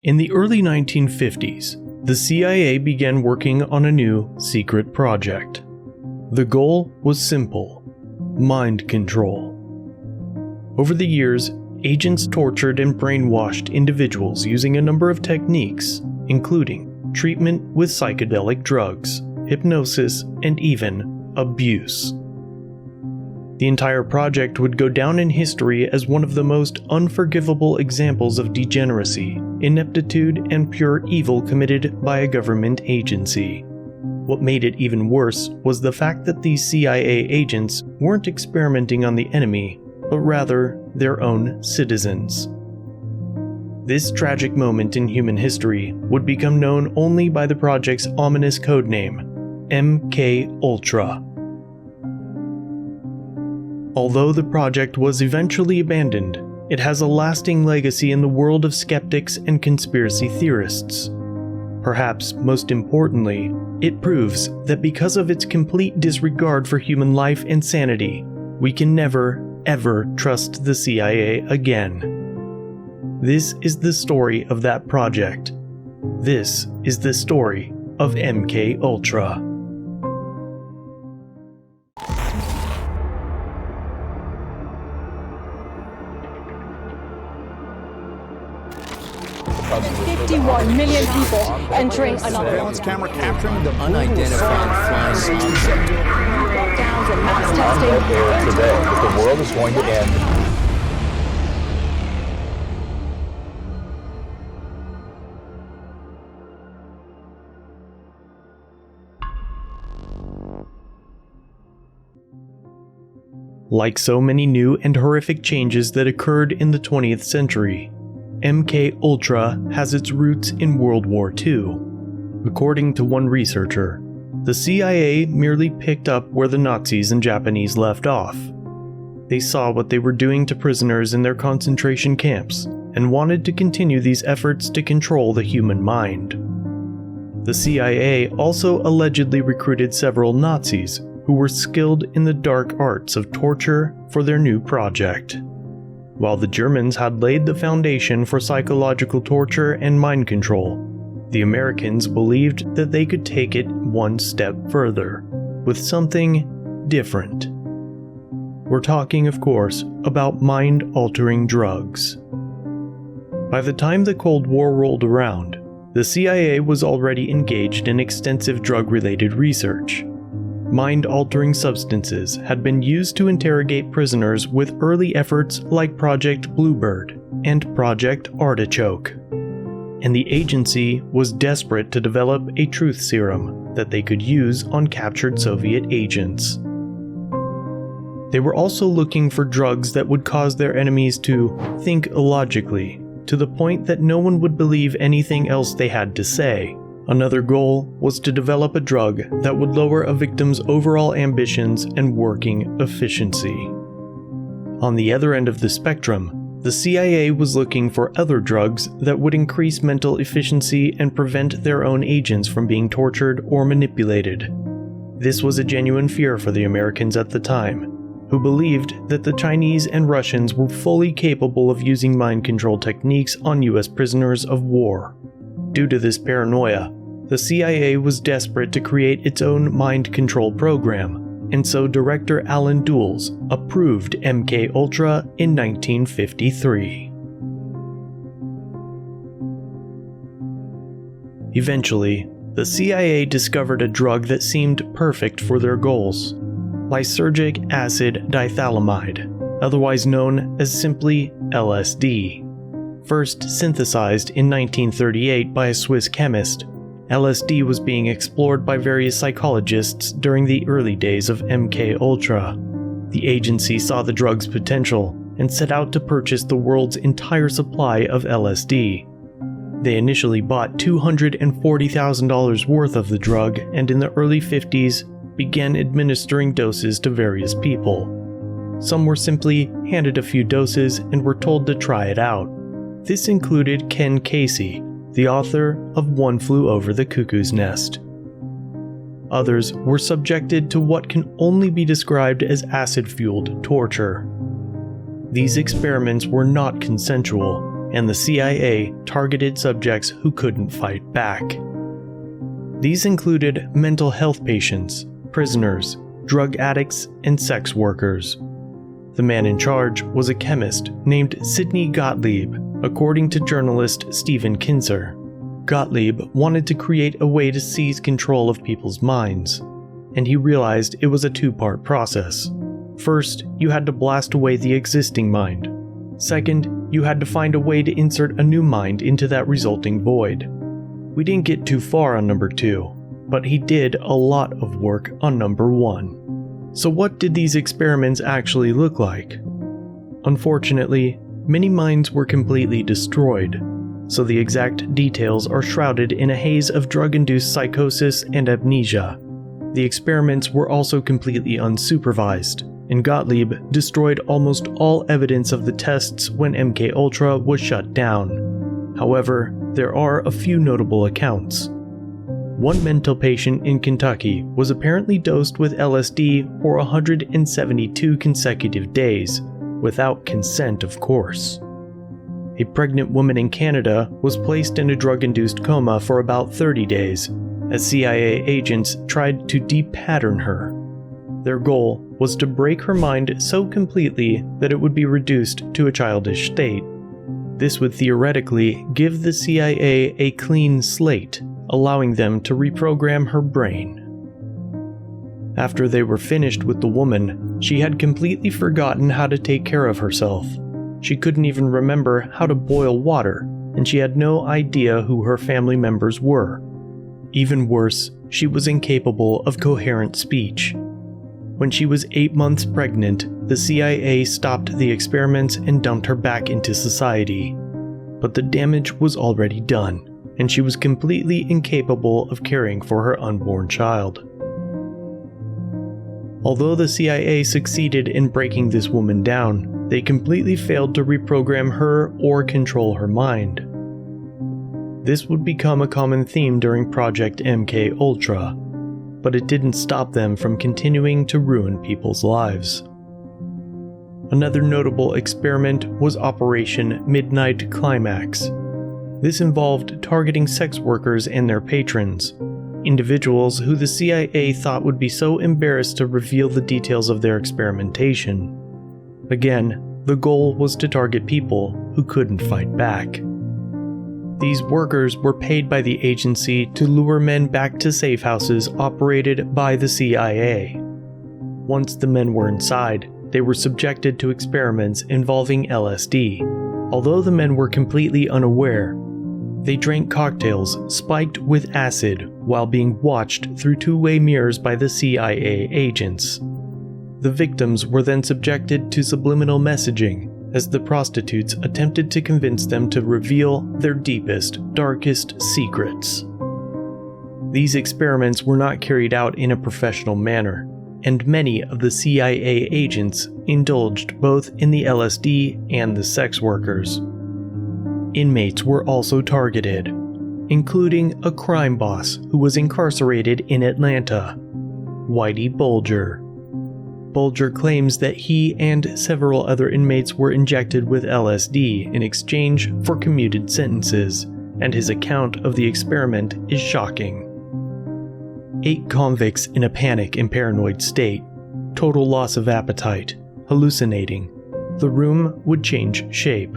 In the early 1950s, the CIA began working on a new secret project. The goal was simple: mind control. Over the years, agents tortured and brainwashed individuals using a number of techniques, including treatment with psychedelic drugs, hypnosis, and even abuse. The entire project would go down in history as one of the most unforgivable examples of degeneracy, ineptitude, and pure evil committed by a government agency. What made it even worse was the fact that these CIA agents weren't experimenting on the enemy, but rather their own citizens. This tragic moment in human history would become known only by the project's ominous codename, MKUltra. Although the project was eventually abandoned, it has a lasting legacy in the world of skeptics and conspiracy theorists. Perhaps most importantly, it proves that because of its complete disregard for human life and sanity, we can never, ever trust the CIA again. This is the story of that project. This is the story of MKUltra. And 51 million people entering another surveillance camera capturing the unidentified flying lockdowns and mass testing. Today, that the world is going to end. Like so many new and horrific changes that occurred in the 20th century, MKUltra has its roots in World War II. According to one researcher, the CIA merely picked up where the Nazis and Japanese left off. They saw what they were doing to prisoners in their concentration camps and wanted to continue these efforts to control the human mind. The CIA also allegedly recruited several Nazis who were skilled in the dark arts of torture for their new project. While the Germans had laid the foundation for psychological torture and mind control, the Americans believed that they could take it one step further, with something different. We're talking, of course, about mind-altering drugs. By the time the Cold War rolled around, the CIA was already engaged in extensive drug-related research. Mind-altering substances had been used to interrogate prisoners with early efforts like Project Bluebird and Project Artichoke. And the agency was desperate to develop a truth serum that they could use on captured Soviet agents. They were also looking for drugs that would cause their enemies to think illogically, to the point that no one would believe anything else they had to say. Another goal was to develop a drug that would lower a victim's overall ambitions and working efficiency. On the other end of the spectrum, the CIA was looking for other drugs that would increase mental efficiency and prevent their own agents from being tortured or manipulated. This was a genuine fear for the Americans at the time, who believed that the Chinese and Russians were fully capable of using mind control techniques on US prisoners of war. Due to this paranoia, the CIA was desperate to create its own mind control program, and so Director Alan Dulles approved MKUltra in 1953. Eventually, the CIA discovered a drug that seemed perfect for their goals: lysergic acid dithalamide, otherwise known as simply LSD. First synthesized in 1938 by a Swiss chemist, LSD was being explored by various psychologists during the early days of MKUltra. The agency saw the drug's potential and set out to purchase the world's entire supply of LSD. They initially bought $240,000 worth of the drug, and in the early 50s began administering doses to various people. Some were simply handed a few doses and were told to try it out. This included Ken Casey, the author of One Flew Over the Cuckoo's Nest. Others were subjected to what can only be described as acid-fueled torture. These experiments were not consensual, and the CIA targeted subjects who couldn't fight back. These included mental health patients, prisoners, drug addicts, and sex workers. The man in charge was a chemist named Sidney Gottlieb, according to journalist Stephen Kinzer. Gottlieb wanted to create a way to seize control of people's minds, and he realized it was a two-part process. First, you had to blast away the existing mind. Second, you had to find a way to insert a new mind into that resulting void. We didn't get too far on number 2, but he did a lot of work on number 1. So what did these experiments actually look like? Unfortunately, many minds were completely destroyed, so the exact details are shrouded in a haze of drug-induced psychosis and amnesia. The experiments were also completely unsupervised, and Gottlieb destroyed almost all evidence of the tests when MKUltra was shut down. However, there are a few notable accounts. One mental patient in Kentucky was apparently dosed with LSD for 172 consecutive days, without consent, of course. A pregnant woman in Canada was placed in a drug-induced coma for about 30 days, as CIA agents tried to de-pattern her. Their goal was to break her mind so completely that it would be reduced to a childish state. This would theoretically give the CIA a clean slate, allowing them to reprogram her brain. After they were finished with the woman, she had completely forgotten how to take care of herself. She couldn't even remember how to boil water, and she had no idea who her family members were. Even worse, she was incapable of coherent speech. When she was 8 months pregnant, the CIA stopped the experiments and dumped her back into society. But the damage was already done, and she was completely incapable of caring for her unborn child. Although the CIA succeeded in breaking this woman down, they completely failed to reprogram her or control her mind. This would become a common theme during Project MKUltra, but it didn't stop them from continuing to ruin people's lives. Another notable experiment was Operation Midnight Climax. This involved targeting sex workers and their patrons, individuals who the CIA thought would be so embarrassed to reveal the details of their experimentation. Again, the goal was to target people who couldn't fight back. These workers were paid by the agency to lure men back to safe houses operated by the CIA. Once the men were inside, they were subjected to experiments involving LSD. Although the men were completely unaware, they drank cocktails spiked with acid while being watched through two-way mirrors by the CIA agents. The victims were then subjected to subliminal messaging as the prostitutes attempted to convince them to reveal their deepest, darkest secrets. These experiments were not carried out in a professional manner, and many of the CIA agents indulged both in the LSD and the sex workers. Inmates were also targeted, including a crime boss who was incarcerated in Atlanta, Whitey Bulger. Bulger claims that he and several other inmates were injected with LSD in exchange for commuted sentences, and his account of the experiment is shocking. 8 convicts in a panic and paranoid state, total loss of appetite, hallucinating. The room would change shape.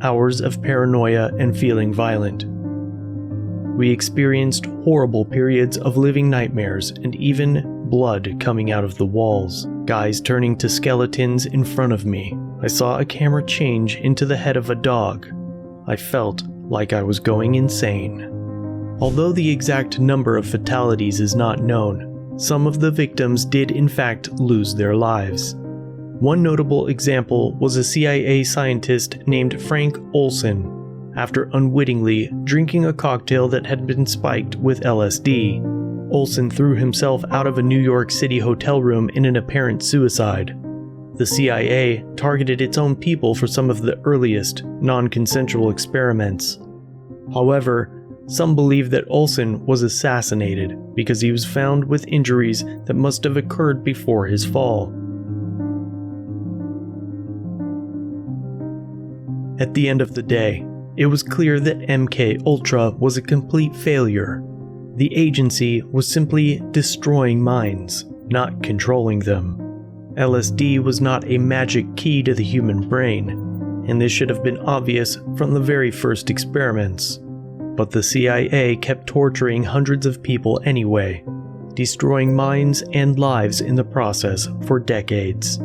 Hours of paranoia and feeling violent. We experienced horrible periods of living nightmares and even blood coming out of the walls, guys turning to skeletons in front of me. I saw a camera change into the head of a dog. I felt like I was going insane. Although the exact number of fatalities is not known, some of the victims did in fact lose their lives. One notable example was a CIA scientist named Frank Olson. After unwittingly drinking a cocktail that had been spiked with LSD, Olson threw himself out of a New York City hotel room in an apparent suicide. The CIA targeted its own people for some of the earliest, non-consensual experiments. However, some believe that Olson was assassinated because he was found with injuries that must have occurred before his fall. At the end of the day, it was clear that MKUltra was a complete failure. The agency was simply destroying minds, not controlling them. LSD was not a magic key to the human brain, and this should have been obvious from the very first experiments. But the CIA kept torturing hundreds of people anyway, destroying minds and lives in the process for decades.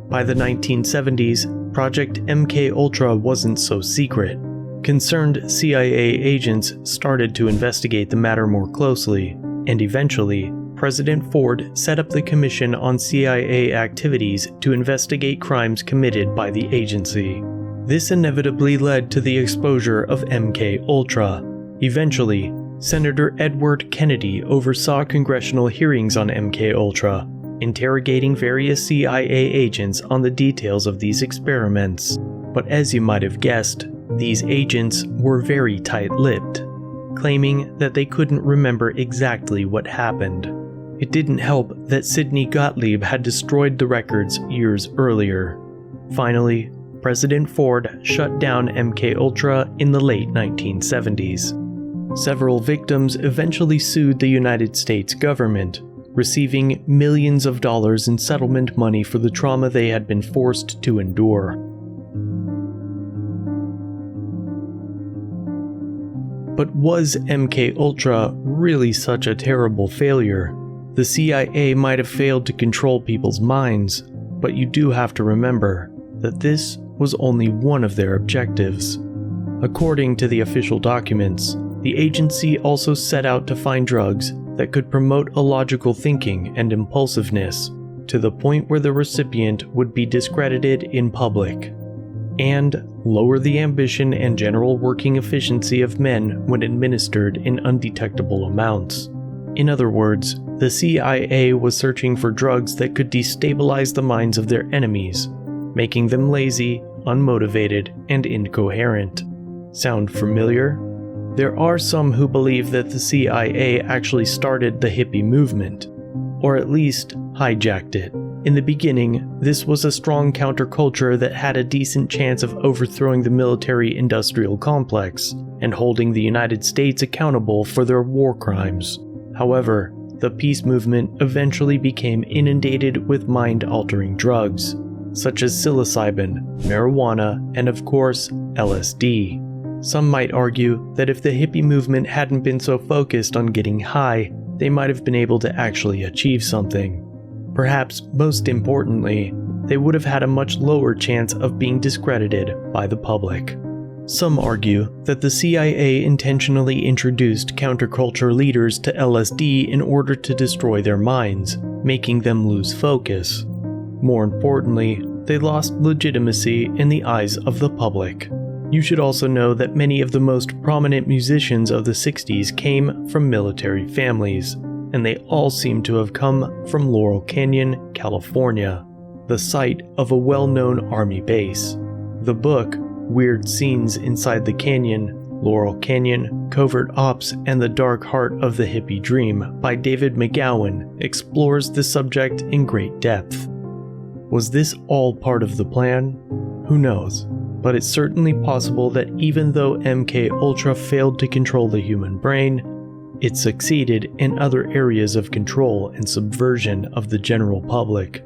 By the 1970s, Project MKUltra wasn't so secret. Concerned CIA agents started to investigate the matter more closely, and eventually, President Ford set up the Commission on CIA Activities to investigate crimes committed by the agency. This inevitably led to the exposure of MKUltra. Eventually, Senator Edward Kennedy oversaw congressional hearings on MKUltra, interrogating various CIA agents on the details of these experiments. But as you might have guessed, these agents were very tight-lipped, claiming that they couldn't remember exactly what happened. It didn't help that Sidney Gottlieb had destroyed the records years earlier. Finally, President Ford shut down MKUltra in the late 1970s. Several victims eventually sued the United States government, receiving millions of dollars in settlement money for the trauma they had been forced to endure. But was MKUltra really such a terrible failure? The CIA might have failed to control people's minds, but you do have to remember that this was only one of their objectives. According to the official documents, the agency also set out to find drugs that could promote illogical thinking and impulsiveness, to the point where the recipient would be discredited in public, and lower the ambition and general working efficiency of men when administered in undetectable amounts. In other words, the CIA was searching for drugs that could destabilize the minds of their enemies, making them lazy, unmotivated, and incoherent. Sound familiar? There are some who believe that the CIA actually started the hippie movement, or at least hijacked it. In the beginning, this was a strong counterculture that had a decent chance of overthrowing the military-industrial complex and holding the United States accountable for their war crimes. However, the peace movement eventually became inundated with mind-altering drugs, such as psilocybin, marijuana, and of course, LSD. Some might argue that if the hippie movement hadn't been so focused on getting high, they might have been able to actually achieve something. Perhaps most importantly, they would have had a much lower chance of being discredited by the public. Some argue that the CIA intentionally introduced counterculture leaders to LSD in order to destroy their minds, making them lose focus. More importantly, they lost legitimacy in the eyes of the public. You should also know that many of the most prominent musicians of the 60s came from military families, and they all seem to have come from Laurel Canyon, California, the site of a well-known Army base. The book, Weird Scenes Inside the Canyon, Laurel Canyon, Covert Ops, and the Dark Heart of the Hippie Dream by David McGowan explores the subject in great depth. Was this all part of the plan? Who knows? But it's certainly possible that even though MKUltra failed to control the human brain, it succeeded in other areas of control and subversion of the general public.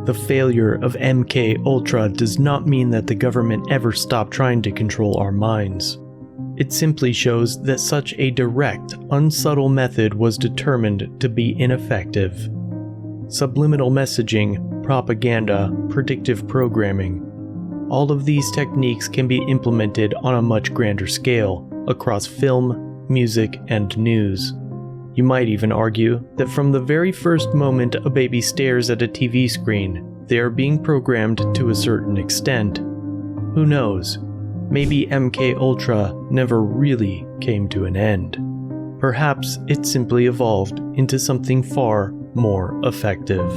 The failure of MKUltra does not mean that the government ever stopped trying to control our minds. It simply shows that such a direct, unsubtle method was determined to be ineffective. Subliminal messaging, propaganda, predictive programming. All of these techniques can be implemented on a much grander scale, across film, music, and news. You might even argue that from the very first moment a baby stares at a TV screen, they are being programmed to a certain extent. Who knows? Maybe MKUltra never really came to an end. Perhaps it simply evolved into something far more effective.